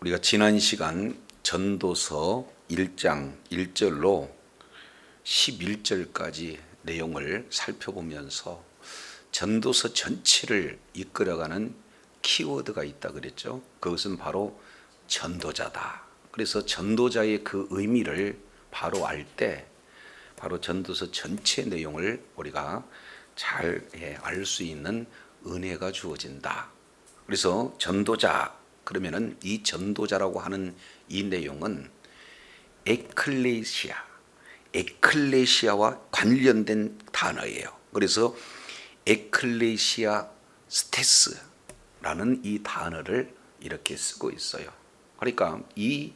우리가 지난 시간 전도서 1장 1절로 11절까지 내용을 살펴보면서 전도서 전체를 이끌어가는 키워드가 있다 그랬죠. 그것은 바로 전도자다. 그래서 전도자의 그 의미를 바로 알 때 바로 전도서 전체 내용을 우리가 잘 알 수 있는 은혜가 주어진다. 그래서 전도자 그러면은 이 전도자라고 하는 이 내용은 에클레시아와 관련된 단어예요. 그래서 에클레시아 스테스라는 이 단어를 이렇게 쓰고 있어요. 그러니까 이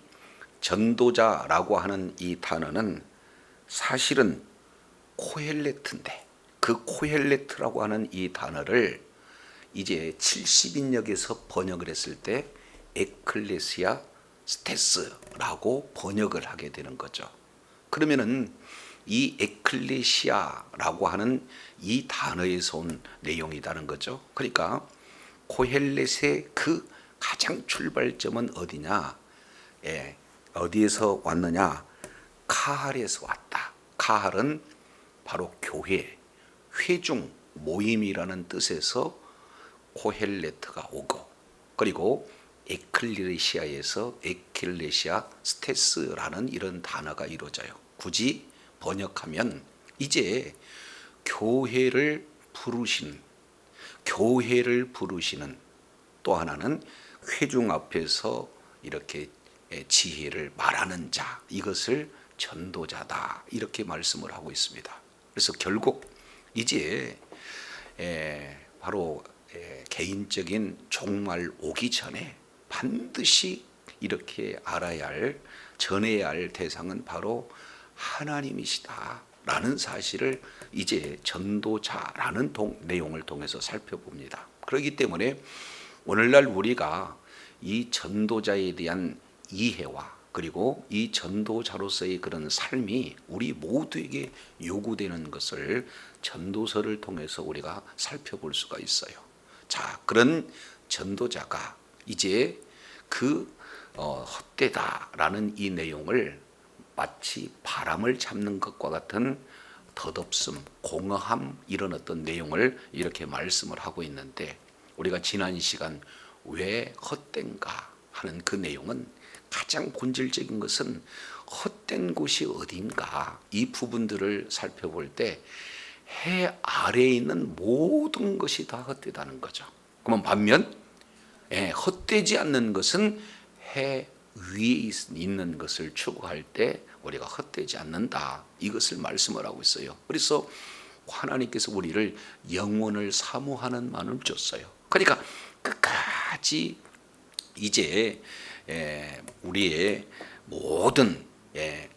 전도자라고 하는 이 단어는 사실은 코헬레트인데 그 코헬레트라고 하는 이 단어를 이제 70인역에서 번역을 했을 때 에클레시아 스테스라고 번역을 하게 되는 거죠. 그러면은 이 에클레시아라고 하는 이 단어에서 온 내용이라는 거죠. 그러니까 코헬렛의 그 가장 출발점은 어디냐? 어디에서 왔느냐? 카할에서 왔다. 카할은 바로 교회, 회중, 모임이라는 뜻에서 코헬레트가 오고, 그리고 에클레시아에서 에클레시아 스테스라는 이런 단어가 이루어져요. 굳이 번역하면 이제 교회를 부르시는 또 하나는 회중 앞에서 이렇게 지혜를 말하는 자, 이것을 전도자다 이렇게 말씀을 하고 있습니다. 그래서 결국 이제 바로 개인적인 종말 오기 전에 반드시 이렇게 알아야 할, 전해야 할 대상은 바로 하나님이시다 라는 사실을 이제 전도자라는 내용을 통해서 살펴봅니다. 그렇기 때문에 오늘날 우리가 이 전도자에 대한 이해와 그리고 이 전도자로서의 그런 삶이 우리 모두에게 요구되는 것을 전도서를 통해서 우리가 살펴볼 수가 있어요. 자, 그런 전도자가 이제 그 헛되다라는 이 내용을 마치 바람을 잡는 것과 같은 덧없음, 공허함 이런 어떤 내용을 이렇게 말씀을 하고 있는데, 우리가 지난 시간 왜 헛된가 하는 그 내용은 가장 본질적인 것은 헛된 곳이 어딘가 이 부분들을 살펴볼 때 해 아래에 있는 모든 것이 다 헛되다는 거죠. 그러면 반면 헛되지 않는 것은 해 위에 있는 것을 추구할 때 우리가 헛되지 않는다, 이것을 말씀을 하고 있어요. 그래서 하나님께서 우리를 영원을 사모하는 마음을 줬어요. 그러니까 끝까지 이제 우리의 모든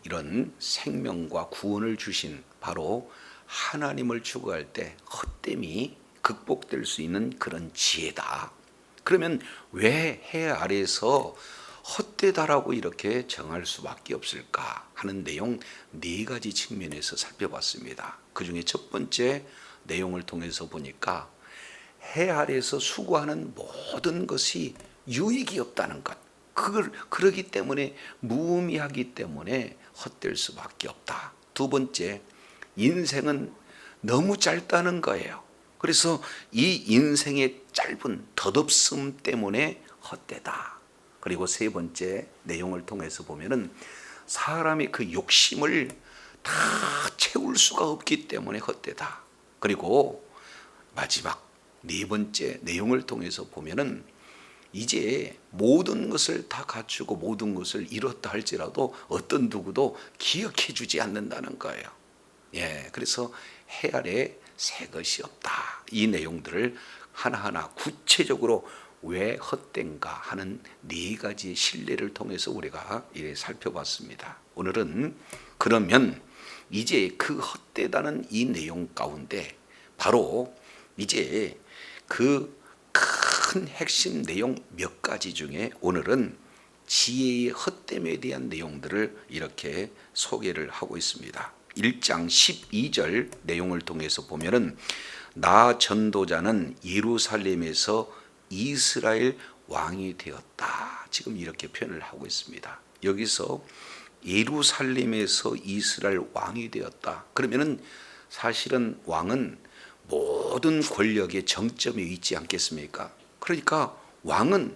이런 생명과 구원을 주신 바로 하나님을 추구할 때 헛됨이 극복될 수 있는 그런 지혜다. 그러면 왜 해 아래에서 헛되다라고 이렇게 정할 수밖에 없을까 하는 내용 네 가지 측면에서 살펴봤습니다. 그 중에 첫 번째 내용을 통해서 보니까 해 아래에서 수고하는 모든 것이 유익이 없다는 것, 그러기 때문에 무의미하기 때문에 헛될 수밖에 없다. 두 번째, 인생은 너무 짧다는 거예요. 그래서 이 인생의 짧은 덧없음 때문에 헛되다. 그리고 세 번째 내용을 통해서 보면은 사람의 그 욕심을 다 채울 수가 없기 때문에 헛되다. 그리고 마지막 네 번째 내용을 통해서 보면은 이제 모든 것을 다 갖추고 모든 것을 이뤘다 할지라도 어떤 누구도 기억해 주지 않는다는 거예요. 그래서 해 아래 새 것이 없다. 이 내용들을 하나하나 구체적으로 왜 헛된가 하는 네 가지 신뢰를 통해서 우리가 살펴봤습니다. 오늘은 그러면 이제 그 헛되다는 이 내용 가운데 바로 이제 그 큰 핵심 내용 몇 가지 중에 오늘은 지혜의 헛됨에 대한 내용들을 이렇게 소개를 하고 있습니다. 1장 12절 내용을 통해서 보면은 나 전도자는 예루살렘에서 이스라엘 왕이 되었다. 지금 이렇게 표현을 하고 있습니다. 여기서 예루살렘에서 이스라엘 왕이 되었다. 그러면은 사실은 왕은 모든 권력의 정점에 있지 않겠습니까? 그러니까 왕은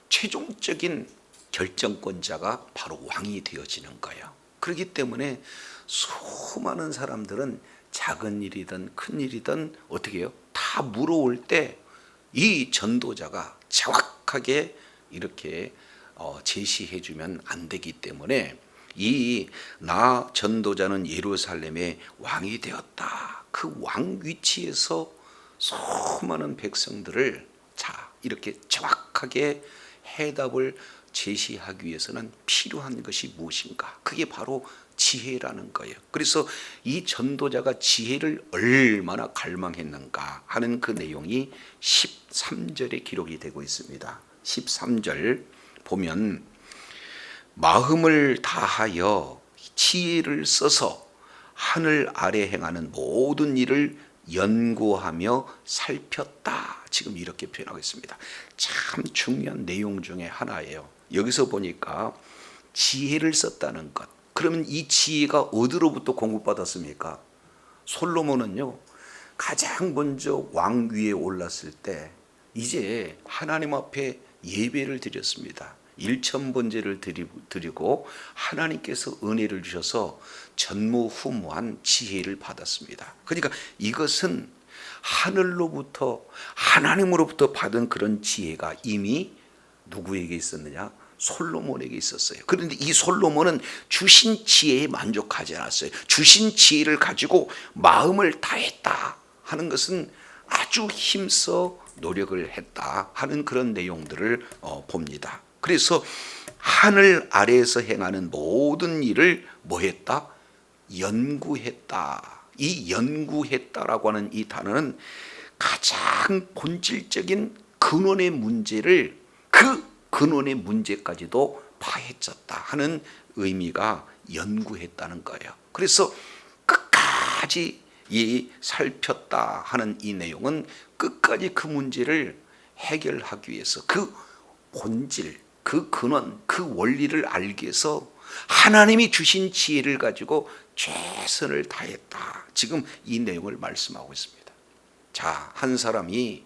최종적인 결정권자가 바로 왕이 되어지는 거예요. 그렇기 때문에 수많은 사람들은 작은 일이든 큰 일이든 어떻게 해요? 다 물어올 때 이 전도자가 정확하게 이렇게 제시해 주면 안 되기 때문에 이 나 전도자는 예루살렘의 왕이 되었다. 그 왕 위치에서 수많은 백성들을 자 이렇게 정확하게 해답을 제시하기 위해서는 필요한 것이 무엇인가? 그게 바로 지혜라는 거예요. 그래서 이 전도자가 지혜를 얼마나 갈망했는가 하는 그 내용이 13절에 기록이 되고 있습니다. 13절 보면 마음을 다하여 지혜를 써서 하늘 아래 행하는 모든 일을 연구하며 살폈다. 지금 이렇게 표현하고 있습니다. 참 중요한 내용 중에 하나예요. 여기서 보니까 지혜를 썼다는 것. 그러면 이 지혜가 어디로부터 공급받았습니까? 솔로몬은요, 가장 먼저 왕 위에 올랐을 때 이제 하나님 앞에 예배를 드렸습니다. 일천번제를 드리고 하나님께서 은혜를 주셔서 전무후무한 지혜를 받았습니다. 그러니까 이것은 하늘로부터 하나님으로부터 받은 그런 지혜가 이미 누구에게 있었느냐? 솔로몬에게 있었어요. 그런데 이 솔로몬은 주신 지혜에 만족하지 않았어요. 주신 지혜를 가지고 마음을 다했다 하는 것은 아주 힘써 노력을 했다 하는 그런 내용들을 봅니다. 그래서 하늘 아래에서 행하는 모든 일을 뭐 했다? 연구했다. 이 연구했다라고 하는 이 단어는 가장 본질적인 근원의 문제를 그 근원의 문제까지도 파헤쳤다 하는 의미가 연구했다는 거예요. 그래서 끝까지 이 살폈다 하는 이 내용은 끝까지 그 문제를 해결하기 위해서 그 본질, 그 근원, 그 원리를 알기 위해서 하나님이 주신 지혜를 가지고 최선을 다했다. 지금 이 내용을 말씀하고 있습니다. 자, 한 사람이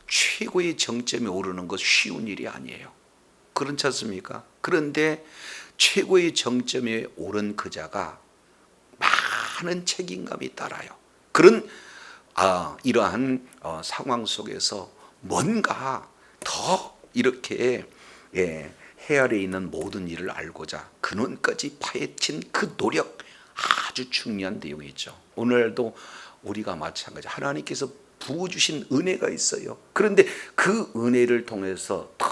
최고의 정점에 오르는 것 쉬운 일이 아니에요. 그렇지 않습니까? 그런데 최고의 정점에 오른 그 자가 많은 책임감이 따라요. 그런 이러한 상황 속에서 뭔가 더 이렇게 해 아래 있는 모든 일을 알고자 근원까지 파헤친 그 노력, 아주 중요한 내용이죠. 오늘도 우리가 마찬가지 하나님께서 부어주신 은혜가 있어요. 그런데 그 은혜를 통해서 더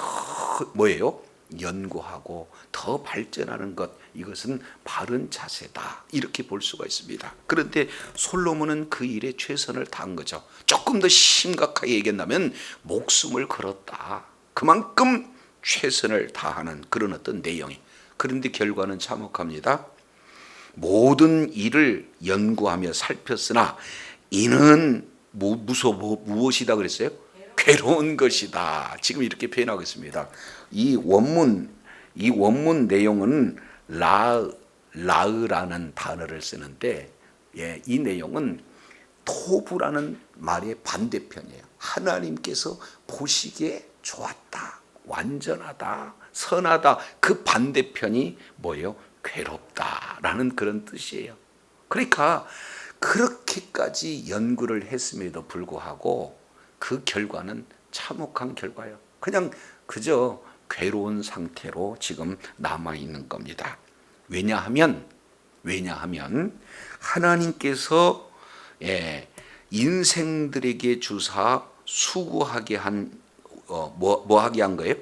뭐예요? 연구하고 더 발전하는 것, 이것은 바른 자세다 이렇게 볼 수가 있습니다. 그런데 솔로몬은 그 일에 최선을 다한 거죠. 조금 더 심각하게 얘기한다면 목숨을 걸었다. 그만큼 최선을 다하는 그런 어떤 내용이. 그런데 결과는 참혹합니다. 모든 일을 연구하며 살폈으나 이는 무엇이다 그랬어요? 괴로운 것이다. 지금 이렇게 표현하고 있습니다. 이 원문 내용은 라으라는 단어를 쓰는데, 이 내용은 토부라는 말의 반대편이에요. 하나님께서 보시기에 좋았다, 완전하다, 선하다. 그 반대편이 뭐예요? 괴롭다라는 그런 뜻이에요. 그러니까 그렇게까지 연구를 했음에도 불구하고 그 결과는 참혹한 결과예요. 그냥 그저 괴로운 상태로 지금 남아 있는 겁니다. 왜냐하면 하나님께서 인생들에게 주사 수고하게 한 뭐하게 한 거예요?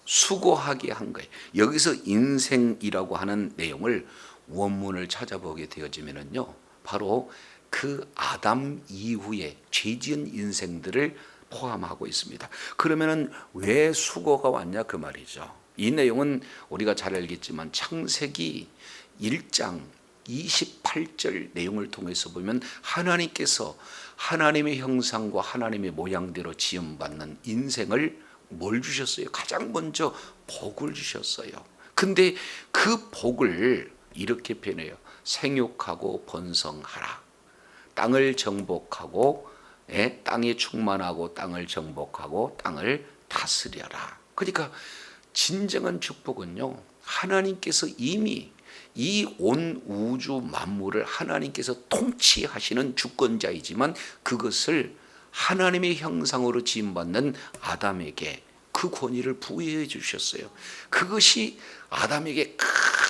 수고하게 한 거예요. 여기서 인생이라고 하는 내용을 원문을 찾아보게 되어지면은요, 바로 그 아담 이후에 죄 지은 인생들을 포함하고 있습니다. 그러면은 왜 수고가 왔냐 그 말이죠. 이 내용은 우리가 잘 알겠지만 창세기 1장 28절 내용을 통해서 보면 하나님께서 하나님의 형상과 하나님의 모양대로 지음받는 인생을 뭘 주셨어요? 가장 먼저 복을 주셨어요. 근데 그 복을 이렇게 표현해요. 생육하고 번성하라. 땅을 정복하고, 땅에 충만하고 땅을 정복하고 땅을 다스려라. 그러니까 진정한 축복은요, 하나님께서 이미 이 온 우주 만물을 하나님께서 통치하시는 주권자이지만 그것을 하나님의 형상으로 지음받는 아담에게 그 권위를 부여해 주셨어요. 그것이 아담에게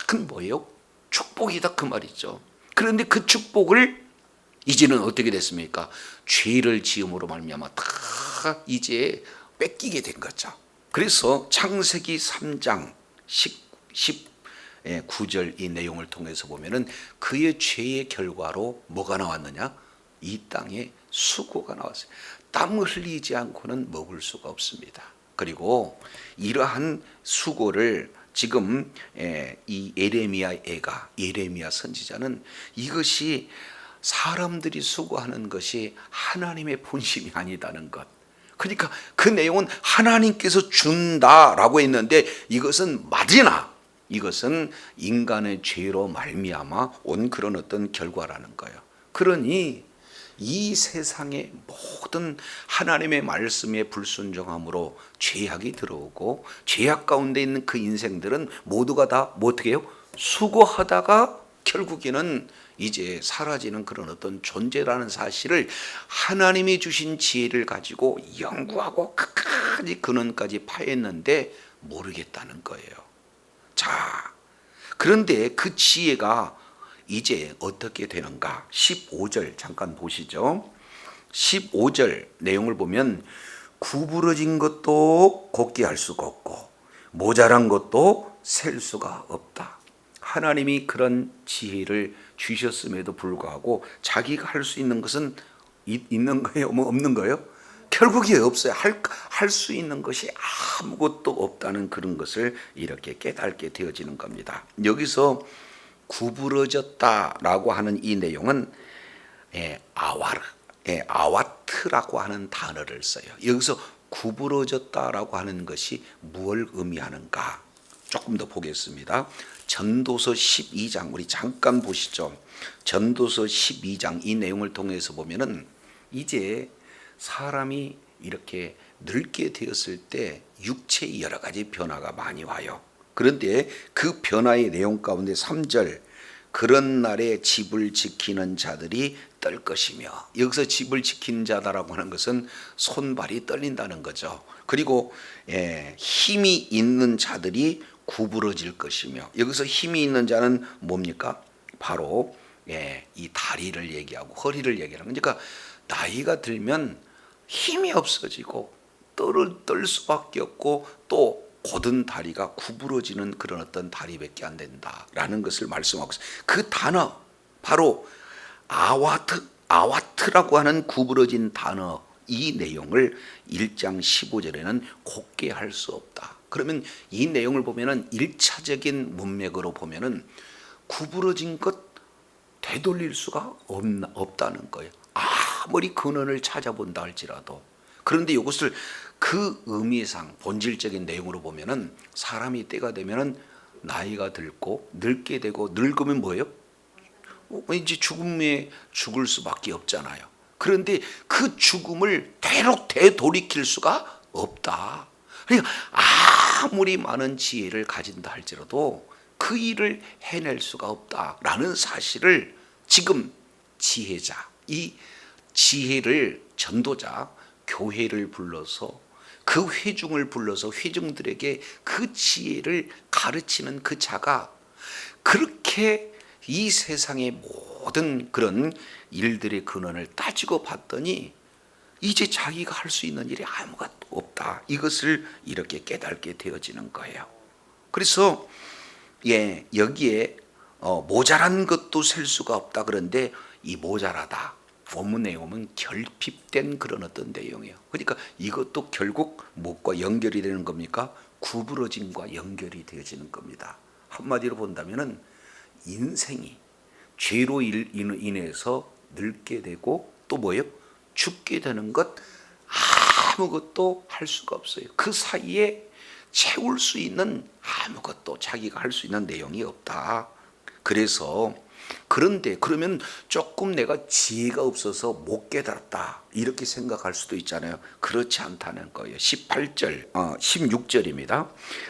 큰 뭐예요? 축복이다 그 말이죠. 그런데 그 축복을 이제는 어떻게 됐습니까? 죄를 지음으로 말미암아 다 이제 뺏기게 된 거죠. 그래서 창세기 3장 19절 이 내용을 통해서 보면은 그의 죄의 결과로 뭐가 나왔느냐? 이 땅에 수고가 나왔어요. 땀을 흘리지 않고는 먹을 수가 없습니다. 그리고 이러한 수고를 지금 이 예레미야 선지자는 이것이 사람들이 수고하는 것이 하나님의 본심이 아니다는 것. 그러니까 그 내용은 하나님께서 준다라고 했는데 이것은 맞으나 이것은 인간의 죄로 말미암아 온 그런 어떤 결과라는 거예요. 그러니 이 세상의 모든 하나님의 말씀에 불순종함으로 죄악이 들어오고 죄악 가운데 있는 그 인생들은 모두가 다 뭐 어떻게 해요? 수고하다가 결국에는 이제 사라지는 그런 어떤 존재라는 사실을 하나님이 주신 지혜를 가지고 연구하고 끝까지 근원까지 파했는데 모르겠다는 거예요. 자, 그런데 그 지혜가 이제 어떻게 되는가? 15절 잠깐 보시죠. 15절 내용을 보면 구부러진 것도 곱게 할 수가 없고 모자란 것도 셀 수가 없다. 하나님이 그런 지혜를 주셨음에도 불구하고 자기가 할 수 있는 것은 있는 거예요? 뭐 없는 거예요? 결국에 없어요. 할 수 있는 것이 아무것도 없다는 그런 것을 이렇게 깨닫게 되어지는 겁니다. 여기서 구부러졌다라고 하는 이 내용은 아와트라고 하는 단어를 써요. 여기서 구부러졌다라고 하는 것이 무엇을 의미하는가? 조금 더 보겠습니다. 전도서 12장 우리 잠깐 보시죠. 전도서 12장 이 내용을 통해서 보면은 이제 사람이 이렇게 늙게 되었을 때 육체의 여러 가지 변화가 많이 와요. 그런데 그 변화의 내용 가운데 3절 그런 날에 집을 지키는 자들이 떨 것이며, 여기서 집을 지키는 자다라고 하는 것은 손발이 떨린다는 거죠. 그리고 힘이 있는 자들이 구부러질 것이며, 여기서 힘이 있는 자는 뭡니까? 바로 이 다리를 얘기하고 허리를 얘기하는 거니까, 그러니까 나이가 들면 힘이 없어지고 떨 수밖에 없고 또 곧은 다리가 구부러지는 그런 어떤 다리밖에 안 된다라는 것을 말씀하고 있어요. 그 단어 바로 아와트라고 하는 구부러진 단어, 이 내용을 1장 15절에는 곱게 할 수 없다. 그러면 이 내용을 보면은 1차적인 문맥으로 보면은 구부러진 것 되돌릴 수가 없다는 거예요. 아무리 근원을 찾아본다 할지라도. 그런데 이것을 그 의미상 본질적인 내용으로 보면은 사람이 때가 되면은 나이가 들고 늙게 되고, 늙으면 뭐예요? 왠지 죽음에 죽을 수밖에 없잖아요. 그런데 그 죽음을 되돌이킬 수가 없다. 그러니까 아무리 많은 지혜를 가진다 할지라도 그 일을 해낼 수가 없다라는 사실을 지금 지혜자, 이 지혜를 전도자, 교회를 불러서 그 회중을 불러서 회중들에게 그 지혜를 가르치는 그 자가 그렇게 이 세상의 모든 그런 일들의 근원을 따지고 봤더니 이제 자기가 할 수 있는 일이 아무것도 없다. 이것을 이렇게 깨닫게 되어지는 거예요. 그래서 여기에 모자란 것도 셀 수가 없다. 그런데 이 모자라다, 본문에 오면 결핍된 그런 어떤 내용이에요. 그러니까 이것도 결국 무엇과 연결이 되는 겁니까? 구부러짐과 연결이 되어지는 겁니다. 한마디로 본다면은 인생이 죄로 인해서 늙게 되고 또 뭐예요? 죽게 되는 것 아무것도 할 수가 없어요. 그 사이에 채울 수 있는 아무것도 자기가 할 수 있는 내용이 없다. 그래서 그런데 그러면 조금 내가 지혜가 없어서 못 깨달았다 이렇게 생각할 수도 있잖아요. 그렇지 않다는 거예요. 16절입니다.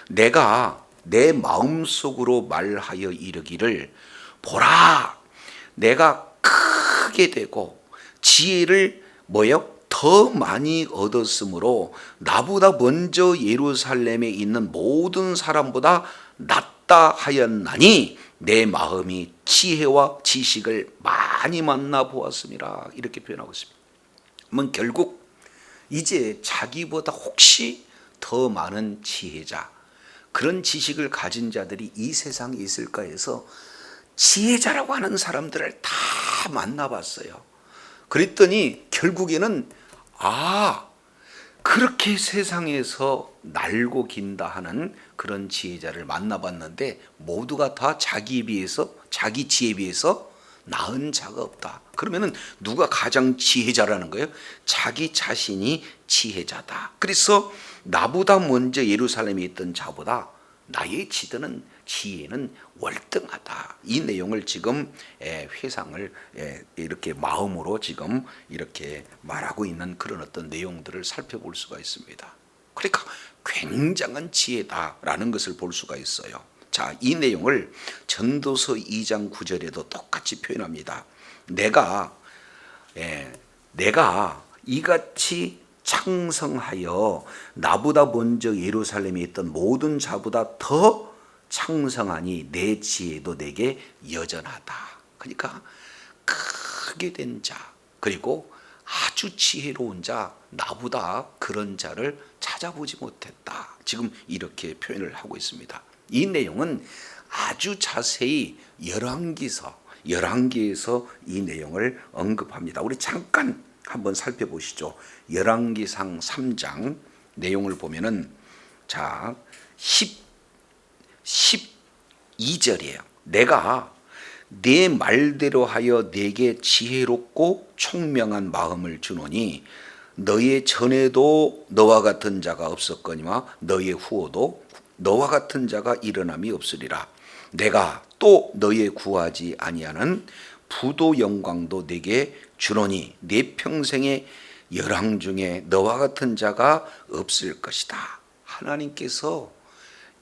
내가 내 마음속으로 말하여 이르기를 보라, 내가 크게 되고 지혜를 더 많이 얻었으므로 나보다 먼저 예루살렘에 있는 모든 사람보다 낫다 하였나니 내 마음이 지혜와 지식을 많이 만나 보았음이라 이렇게 표현하고 있습니다. 그러면 결국 이제 자기보다 혹시 더 많은 지혜자, 그런 지식을 가진 자들이 이 세상에 있을까 해서 지혜자라고 하는 사람들을 다 만나봤어요. 그랬더니 결국에는 그렇게 세상에서 날고 긴다 하는 그런 지혜자를 만나봤는데 모두가 다 자기 지혜에 비해서 나은 자가 없다. 그러면은 누가 가장 지혜자라는 거예요? 자기 자신이 지혜자다. 그래서 나보다 먼저 예루살렘에 있던 자보다 나의 지혜는 월등하다. 이 내용을 지금 회상을 이렇게 마음으로 지금 이렇게 말하고 있는 그런 어떤 내용들을 살펴볼 수가 있습니다. 그러니까 굉장한 지혜다라는 것을 볼 수가 있어요. 자, 이 내용을 전도서 2장 9절에도 똑같이 표현합니다. 내가 이같이 창성하여 나보다 먼저 예루살렘에 있던 모든 자보다 더 창성하니 내 지혜도 내게 여전하다. 그러니까 크게 된 자, 그리고 아주 지혜로운 자, 나보다 그런 자를 찾아보지 못했다. 지금 이렇게 표현을 하고 있습니다. 이 내용은 아주 자세히 열왕기에서 이 내용을 언급합니다. 우리 잠깐 한번 살펴보시죠. 열왕기상 3장 내용을 보면은 자 12절이에요. 내가 내 말대로 하여 내게 지혜롭고 총명한 마음을 주노니 너의 전에도 너와 같은 자가 없었거니와 너의 후에도 너와 같은 자가 일어남이 없으리라. 내가 또 너의 구하지 아니하는 부도 영광도 내게 주노니 내 평생의 열왕 중에 너와 같은 자가 없을 것이다. 하나님께서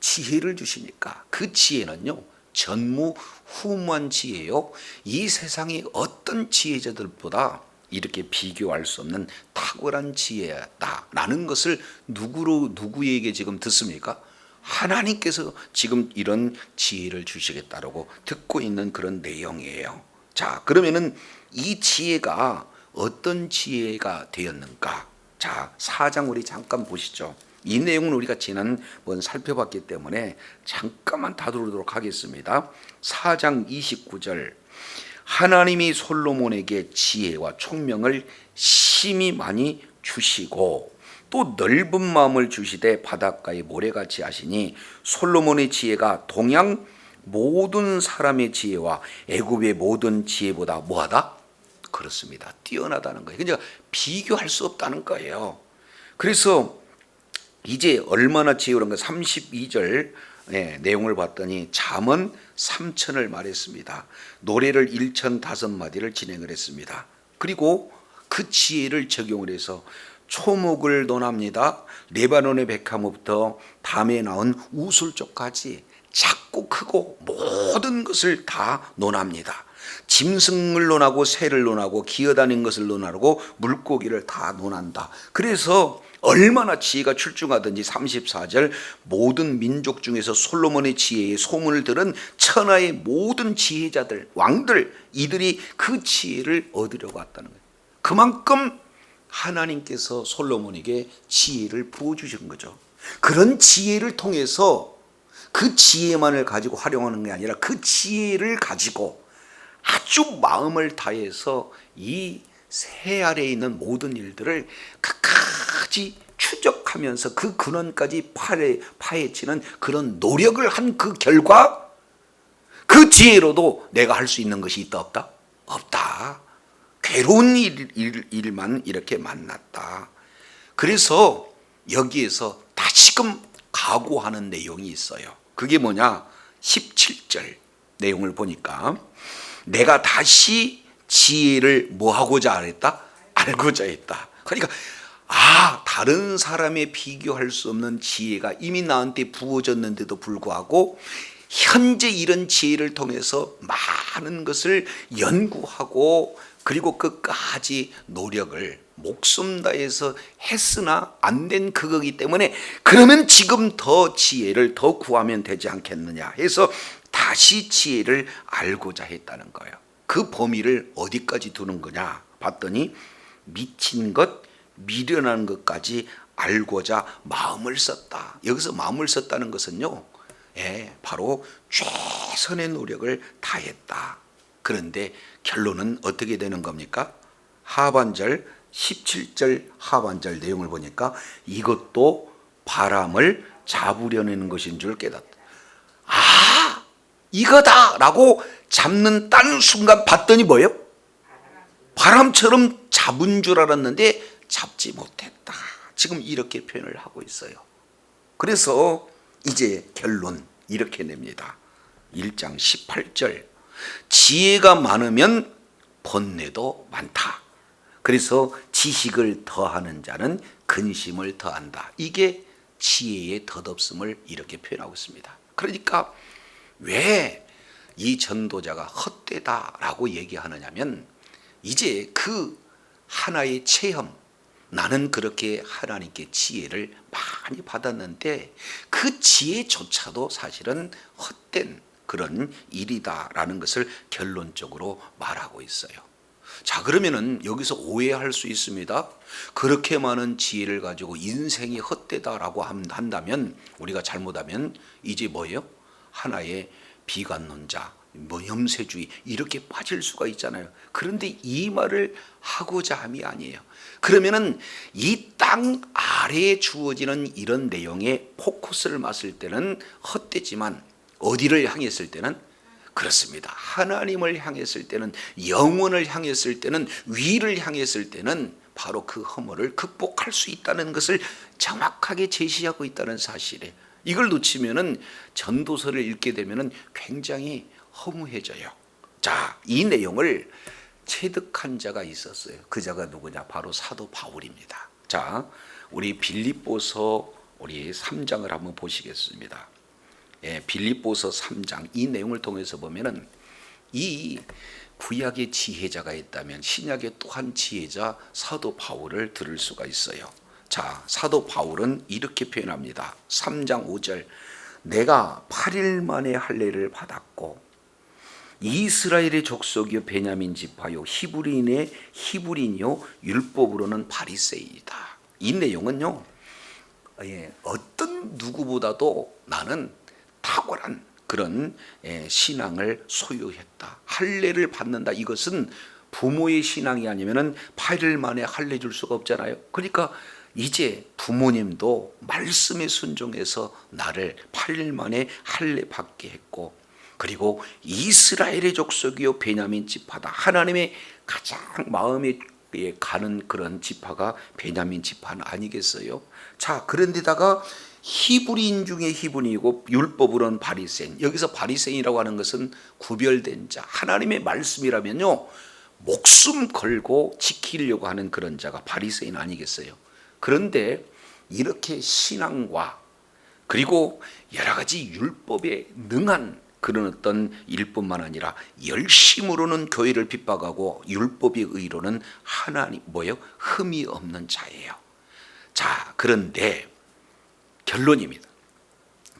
지혜를 주시니까 그 지혜는요 전무후무한 지혜요, 이 세상의 어떤 지혜자들보다 이렇게 비교할 수 없는 탁월한 지혜다라는 것을 누구에게 지금 듣습니까? 하나님께서 지금 이런 지혜를 주시겠다라고 듣고 있는 그런 내용이에요. 자, 그러면은 이 지혜가 어떤 지혜가 되었는가? 자, 4장 우리 잠깐 보시죠. 이 내용은 우리가 지난번 살펴봤기 때문에 잠깐만 다루도록 하겠습니다. 4장 29절, 하나님이 솔로몬에게 지혜와 총명을 심히 많이 주시고 또 넓은 마음을 주시되 바닷가의 모래같이 하시니 솔로몬의 지혜가 동양 모든 사람의 지혜와 애굽의 모든 지혜보다 뭐하다? 그렇습니다. 뛰어나다는 거예요. 그러니까 비교할 수 없다는 거예요. 그래서 이제 얼마나 지혜로운가 32절 내용을 봤더니 잠언 3천을 말했습니다. 노래를 1,005마디를 진행을 했습니다. 그리고 그 지혜를 적용을 해서 초목을 논합니다. 레바논의 백화목부터 담에 나온 우술쪽까지 작고 크고 모든 것을 다 논합니다. 짐승을 논하고 새를 논하고 기어다니는 것을 논하고 물고기를 다 논한다. 그래서 얼마나 지혜가 출중하든지 34절, 모든 민족 중에서 솔로몬의 지혜의 소문을 들은 천하의 모든 지혜자들, 왕들, 이들이 그 지혜를 얻으려고 왔다는 거예요. 그만큼 하나님께서 솔로몬에게 지혜를 부어주신 거죠. 그런 지혜를 통해서 그 지혜만을 가지고 활용하는 게 아니라 그 지혜를 가지고 아주 마음을 다해서 이 새 아래에 있는 모든 일들을 끝까지 추적하면서 그 근원까지 파헤치는 그런 노력을 한 그 결과 그 지혜로도 내가 할 수 있는 것이 있다 없다? 없다. 괴로운 일만 이렇게 만났다. 그래서 여기에서 다시금 각오하는 내용이 있어요. 그게 뭐냐? 17절 내용을 보니까 내가 다시 지혜를 뭐하고자 했다? 알고자 했다. 그러니까 다른 사람에 비교할 수 없는 지혜가 이미 나한테 부어졌는데도 불구하고 현재 이런 지혜를 통해서 많은 것을 연구하고 그리고 끝까지 노력을 목숨 다해서 했으나 안 된 그거기 때문에 그러면 지금 더 지혜를 더 구하면 되지 않겠느냐 해서 다시 지혜를 알고자 했다는 거예요. 그 범위를 어디까지 두는 거냐 봤더니 미친 것, 미련한 것까지 알고자 마음을 썼다. 여기서 마음을 썼다는 것은요, 바로 최선의 노력을 다했다. 그런데 결론은 어떻게 되는 겁니까? 하반절 17절 하반절 내용을 보니까 이것도 바람을 잡으려는 것인 줄 깨닫다. 이거다라고 잡는 딴 순간 봤더니 뭐예요? 바람처럼 잡은 줄 알았는데 잡지 못했다. 지금 이렇게 표현을 하고 있어요. 그래서 이제 결론 이렇게 냅니다. 1장 18절 지혜가 많으면 번뇌도 많다. 그래서 지식을 더하는 자는 근심을 더한다. 이게 지혜의 덧없음을 이렇게 표현하고 있습니다. 그러니까 왜 이 전도자가 헛되다라고 얘기하느냐면 이제 그 하나의 체험, 나는 그렇게 하나님께 지혜를 많이 받았는데 그 지혜조차도 사실은 헛된 그런 일이다라는 것을 결론적으로 말하고 있어요. 자, 그러면은 여기서 오해할 수 있습니다. 그렇게 많은 지혜를 가지고 인생이 헛되다라고 한다면 우리가 잘못하면 이제 뭐예요? 하나의 비관론자, 염세주의 이렇게 빠질 수가 있잖아요. 그런데 이 말을 하고자 함이 아니에요. 그러면은 이 땅 아래에 주어지는 이런 내용에 포커스를 맞을 때는 헛되지만 어디를 향했을 때는 그렇습니다. 하나님을 향했을 때는, 영혼을 향했을 때는, 위를 향했을 때는 바로 그 허물을 극복할 수 있다는 것을 정확하게 제시하고 있다는 사실에 이걸 놓치면은 전도서를 읽게 되면은 굉장히 허무해져요. 자, 이 내용을 체득한 자가 있었어요. 그 자가 누구냐? 바로 사도 바울입니다. 자, 우리 빌립보서 우리 3장을 한번 보시겠습니다. 빌립보서 3장 이 내용을 통해서 보면은 이 구약의 지혜자가 있다면 신약의 또 한 지혜자 사도 바울을 들을 수가 있어요. 자, 사도 바울은 이렇게 표현합니다. 3장 5절 내가 8일 만에 할례를 받았고 이스라엘의 족속이요 베냐민 지파요 히브리인의 히브리인이요 율법으로는 바리새인이다. 이 내용은요, 어떤 누구보다도 나는 탁월한 그런 신앙을 소유했다. 할례를 받는다. 이것은 부모의 신앙이 아니면은 8일 만에 할례 줄 수가 없잖아요. 그러니까 이제 부모님도 말씀에 순종해서 나를 8일 만에 할례 받게 했고, 그리고 이스라엘의 족속이요 베냐민 지파다. 하나님의 가장 마음에 가는 그런 지파가 베냐민 지파는 아니겠어요? 자, 그런데다가 히브리인 중에 히브리이고 율법으로는 바리새인. 여기서 바리새인이라고 하는 것은 구별된 자. 하나님의 말씀이라면요, 목숨 걸고 지키려고 하는 그런 자가 바리새인 아니겠어요? 그런데 이렇게 신앙과 그리고 여러 가지 율법에 능한 그런 어떤 일뿐만 아니라 열심으로는 교회를 핍박하고 율법의 의로는 하나님 흠이 없는 자예요. 자, 그런데 결론입니다.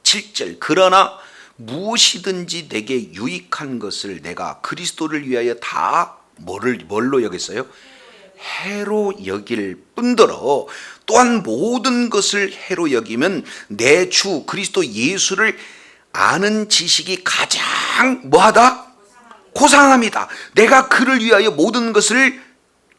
7절 그러나 무엇이든지 내게 유익한 것을 내가 그리스도를 위하여 다 뭘로 여겼어요? 해로 여길 뿐더러 또한 모든 것을 해로 여기면 내 주 그리스도 예수를 아는 지식이 가장 뭐하다? 고상합니다. 내가 그를 위하여 모든 것을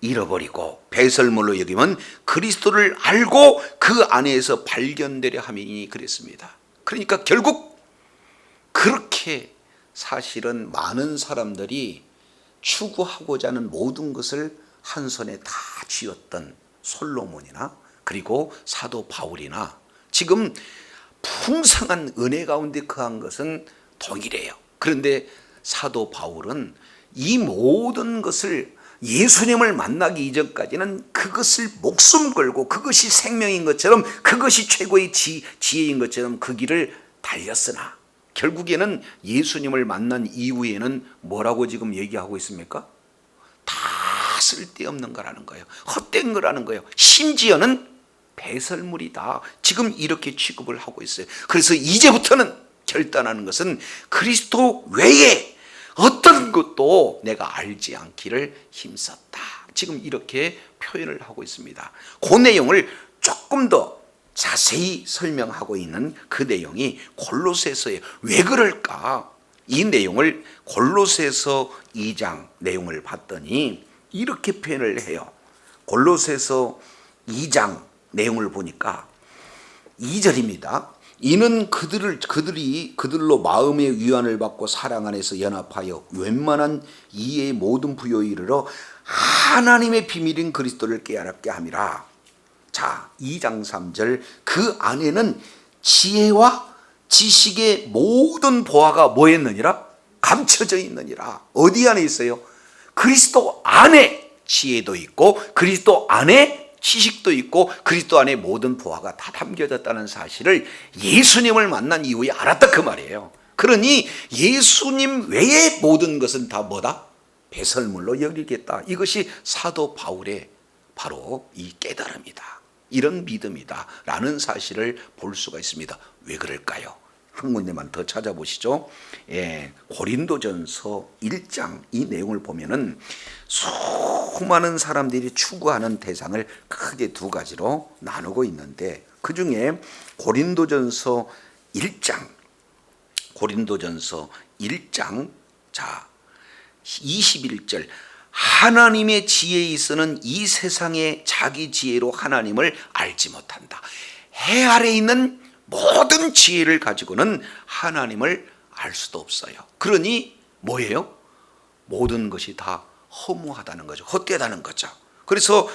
잃어버리고 배설물로 여기면 그리스도를 알고 그 안에서 발견되려 함이니 그랬습니다. 그러니까 결국 그렇게 사실은 많은 사람들이 추구하고자 하는 모든 것을 한 손에 다 쥐었던 솔로몬이나 그리고 사도 바울이나 지금 풍성한 은혜 가운데 거한 것은 동일해요. 그런데 사도 바울은 이 모든 것을 예수님을 만나기 이전까지는 그것을 목숨 걸고 그것이 생명인 것처럼, 그것이 최고의 지혜인 것처럼 그 길을 달렸으나 결국에는 예수님을 만난 이후에는 뭐라고 지금 얘기하고 있습니까? 다 쓸데없는 거라는 거예요. 헛된 거라는 거예요. 심지어는 배설물이다, 지금 이렇게 취급을 하고 있어요. 그래서 이제부터는 결단하는 것은 그리스도 외에 어떤 것도 내가 알지 않기를 힘썼다, 지금 이렇게 표현을 하고 있습니다. 그 내용을 조금 더 자세히 설명하고 있는 그 내용이 골로새서에 왜 그럴까? 이 내용을 골로새서 2장 내용을 봤더니 이렇게 표현을 해요. 골로새서 2장 내용을 보니까 2절입니다. 이는 그들로 마음의 위안을 받고 사랑 안에서 연합하여 웬만한 이해의 모든 부요에 이르러 하나님의 비밀인 그리스도를 깨닫게 함이라. 자, 2장 3절, 그 안에는 지혜와 지식의 모든 보화가 뭐했느니라? 감춰져 있느니라. 어디 안에 있어요? 그리스도 안에 지혜도 있고 그리스도 안에 지식도 있고 그리스도 안에 모든 보화가 다 담겨졌다는 사실을 예수님을 만난 이후에 알았다, 그 말이에요. 그러니 예수님 외의 모든 것은 다 뭐다? 배설물로 여기겠다. 이것이 사도 바울의 바로 이 깨달음이다, 이런 믿음이다 라는 사실을 볼 수가 있습니다. 왜 그럴까요? 한 군데만 더 찾아보시죠. 고린도전서 1장 이 내용을 보면은 수많은 사람들이 추구하는 대상을 크게 두 가지로 나누고 있는데, 그 중에 고린도전서 1장 자 21절, 하나님의 지혜에 있어는 이 세상의 자기 지혜로 하나님을 알지 못한다. 해 아래 있는 모든 지혜를 가지고는 하나님을 알 수도 없어요. 그러니 뭐예요? 모든 것이 다 허무하다는 거죠. 헛되다는 거죠. 그래서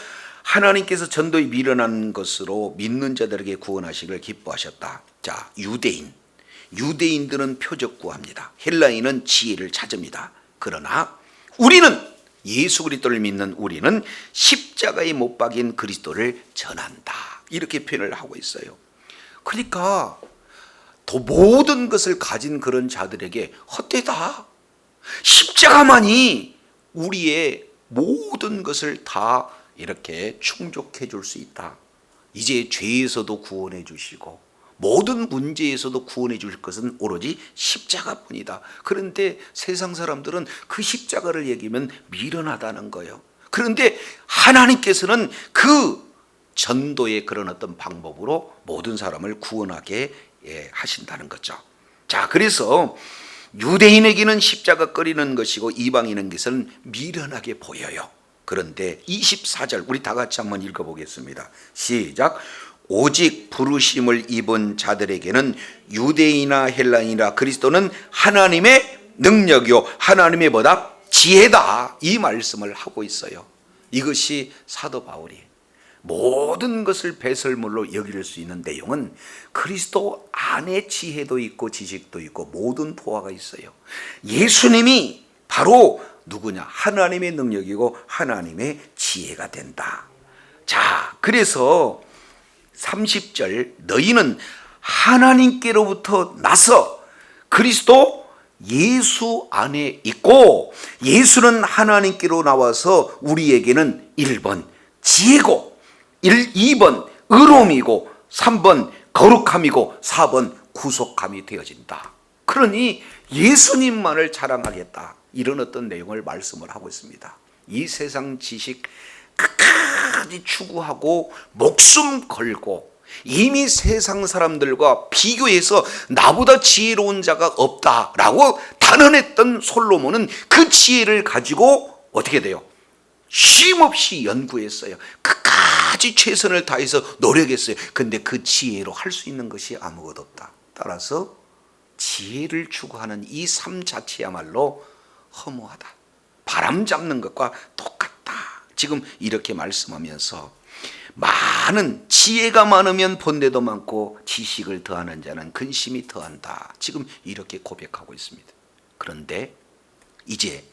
하나님께서 전도에 미련한 것으로 믿는 자들에게 구원하시기를 기뻐하셨다. 자, 유대인들은 표적 구합니다. 헬라인은 지혜를 찾습니다. 그러나 우리는, 예수 그리스도를 믿는 우리는 십자가에 못 박인 그리스도를 전한다, 이렇게 표현을 하고 있어요. 그러니까 더 모든 것을 가진 그런 자들에게 헛되다, 십자가만이 우리의 모든 것을 다 이렇게 충족해 줄 수 있다. 이제 죄에서도 구원해 주시고 모든 문제에서도 구원해 주실 것은 오로지 십자가뿐이다. 그런데 세상 사람들은 그 십자가를 얘기하면 미련하다는 거예요. 그런데 하나님께서는 그 전도의 그런 어떤 방법으로 모든 사람을 구원하게 하신다는 거죠. 자, 그래서 유대인에게는 십자가 꺼리는 것이고 이방인에게서는 미련하게 보여요. 그런데 24절 우리 다 같이 한번 읽어보겠습니다. 시작. 오직 부르심을 입은 자들에게는 유대인이나 헬라인이나 그리스도는 하나님의 능력이요 하나님의 뭐다? 지혜다, 이 말씀을 하고 있어요. 이것이 사도 바울이 모든 것을 배설물로 여길 수 있는 내용은 그리스도 안에 지혜도 있고 지식도 있고 모든 보화가 있어요. 예수님이 바로 누구냐? 하나님의 능력이고 하나님의 지혜가 된다. 자, 그래서 30절, 너희는 하나님께로부터 나서 그리스도 예수 안에 있고, 예수는 하나님께로 나와서 우리에게는 1번 지혜고 2번 의로움이고 3번 거룩함이고 4번 구속함이 되어진다. 그러니 예수님만을 자랑하겠다, 이런 어떤 내용을 말씀을 하고 있습니다. 이 세상 지식 끝까지 추구하고 목숨 걸고 이미 세상 사람들과 비교해서 나보다 지혜로운 자가 없다라고 단언했던 솔로몬은 그 지혜를 가지고 어떻게 돼요? 쉼없이 연구했어요. 끝까지 최선을 다해서 노력했어요. 근데 그 지혜로 할 수 있는 것이 아무것도 없다. 따라서 지혜를 추구하는 이 삶 자체야말로 허무하다, 바람 잡는 것과 똑같다, 지금 이렇게 말씀하면서 많은 지혜가 많으면 본대도 많고 지식을 더하는 자는 근심이 더한다. 지금 이렇게 고백하고 있습니다. 그런데 이제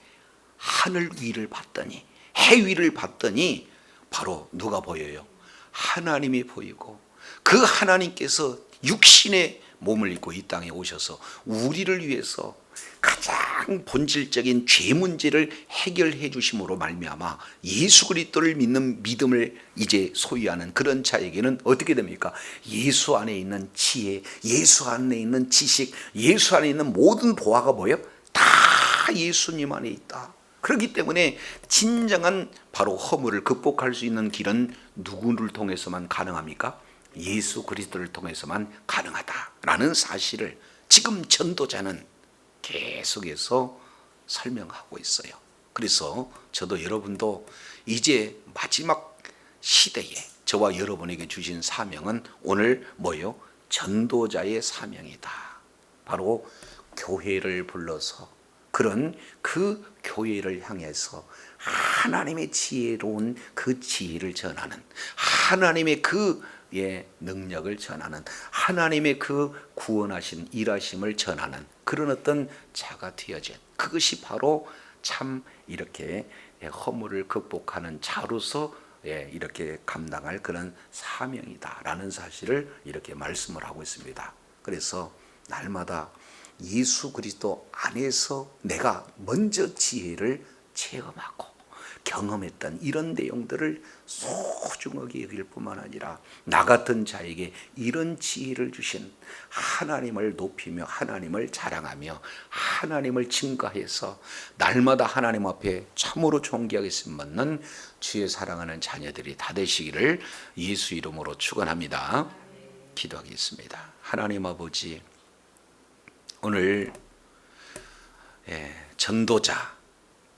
하늘 위를 봤더니, 해 위를 봤더니 바로 누가 보여요? 하나님이 보이고, 그 하나님께서 육신의 몸을 입고 이 땅에 오셔서 우리를 위해서 가장 본질적인 죄 문제를 해결해 주심으로 말미암아 예수 그리스도를 믿는 믿음을 이제 소유하는 그런 자에게는 어떻게 됩니까? 예수 안에 있는 지혜, 예수 안에 있는 지식, 예수 안에 있는 모든 보화가 뭐예요? 다 예수님 안에 있다. 그렇기 때문에 진정한 바로 허물을 극복할 수 있는 길은 누구를 통해서만 가능합니까? 예수 그리스도를 통해서만 가능하다라는 사실을 지금 전도자는 계속해서 설명하고 있어요. 그래서 저도 여러분도 이제 마지막 시대에 저와 여러분에게 주신 사명은 오늘 뭐예요? 전도자의 사명이다. 바로 교회를 불러서 그런 그 교회를 향해서 하나님의 지혜로운 그 지혜를 전하는, 하나님의 그 능력을 전하는, 하나님의 그 구원하신 일하심을 전하는 그런 어떤 자가 되어진, 그것이 바로 참 이렇게 허물을 극복하는 자로서 이렇게 감당할 그런 사명이다라는 사실을 이렇게 말씀을 하고 있습니다. 그래서 날마다 예수 그리스도 안에서 내가 먼저 지혜를 체험하고 경험했던 이런 내용들을 소중하게 여길 뿐만 아니라 나 같은 자에게 이런 지혜를 주신 하나님을 높이며 하나님을 자랑하며 하나님을 증거해서 날마다 하나님 앞에 참으로 존귀하게 쓰임받는 주의 사랑하는 자녀들이 다 되시기를 예수 이름으로 축원합니다. 기도하겠습니다. 하나님 아버지, 오늘 전도자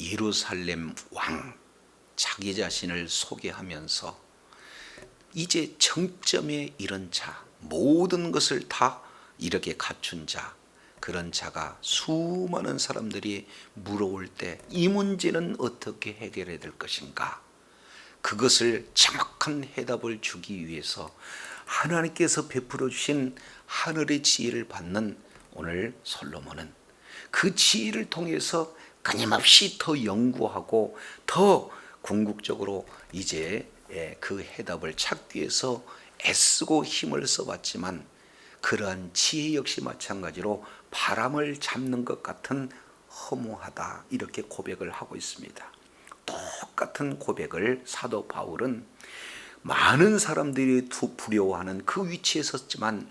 예루살렘 왕 자기 자신을 소개하면서 이제 정점에 이른 자, 모든 것을 다 이렇게 갖춘 자, 그런 자가 수많은 사람들이 물어올 때 이 문제는 어떻게 해결해야 될 것인가, 그것을 정확한 해답을 주기 위해서 하나님께서 베풀어 주신 하늘의 지혜를 받는 오늘 솔로몬은 그 지혜를 통해서 끊임없이 더 연구하고 더 궁극적으로 이제 그 해답을 찾기 위해서 애쓰고 힘을 써봤지만 그러한 지혜 역시 마찬가지로 바람을 잡는 것 같은 허무하다, 이렇게 고백을 하고 있습니다. 똑같은 고백을 사도 바울은 많은 사람들이 두려워하는 그 위치에 섰지만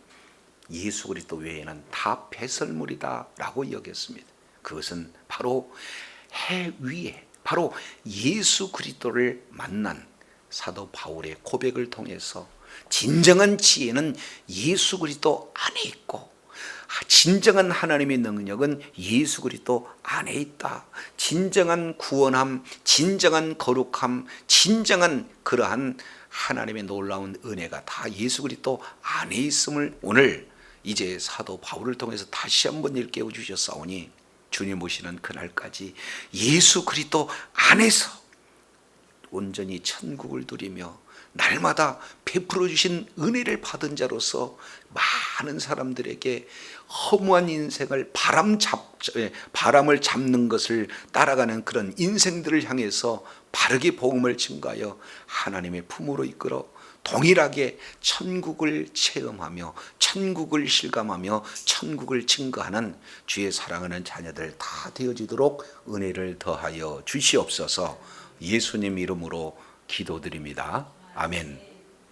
예수 그리스도 외에는 다 배설물이다 라고 여겼습니다. 그것은 바로 해 위에 바로 예수 그리스도를 만난 사도 바울의 고백을 통해서 진정한 지혜는 예수 그리스도 안에 있고 진정한 하나님의 능력은 예수 그리스도 안에 있다. 진정한 구원함, 진정한 거룩함, 진정한 그러한 하나님의 놀라운 은혜가 다 예수 그리스도 안에 있음을 오늘 이제 사도 바울을 통해서 다시 한번 일깨워 주셨사오니 주님 오시는 그날까지 예수 그리스도 안에서 온전히 천국을 누리며 날마다 베풀어 주신 은혜를 받은 자로서 많은 사람들에게 허무한 인생을 바람을 잡는 것을 따라가는 그런 인생들을 향해서 바르게 복음을 증거하여 하나님의 품으로 이끌어 동일하게 천국을 체험하며 천국을 실감하며 천국을 증거하는 주의 사랑하는 자녀들 다 되어지도록 은혜를 더하여 주시옵소서. 예수님 이름으로 기도드립니다. 아멘.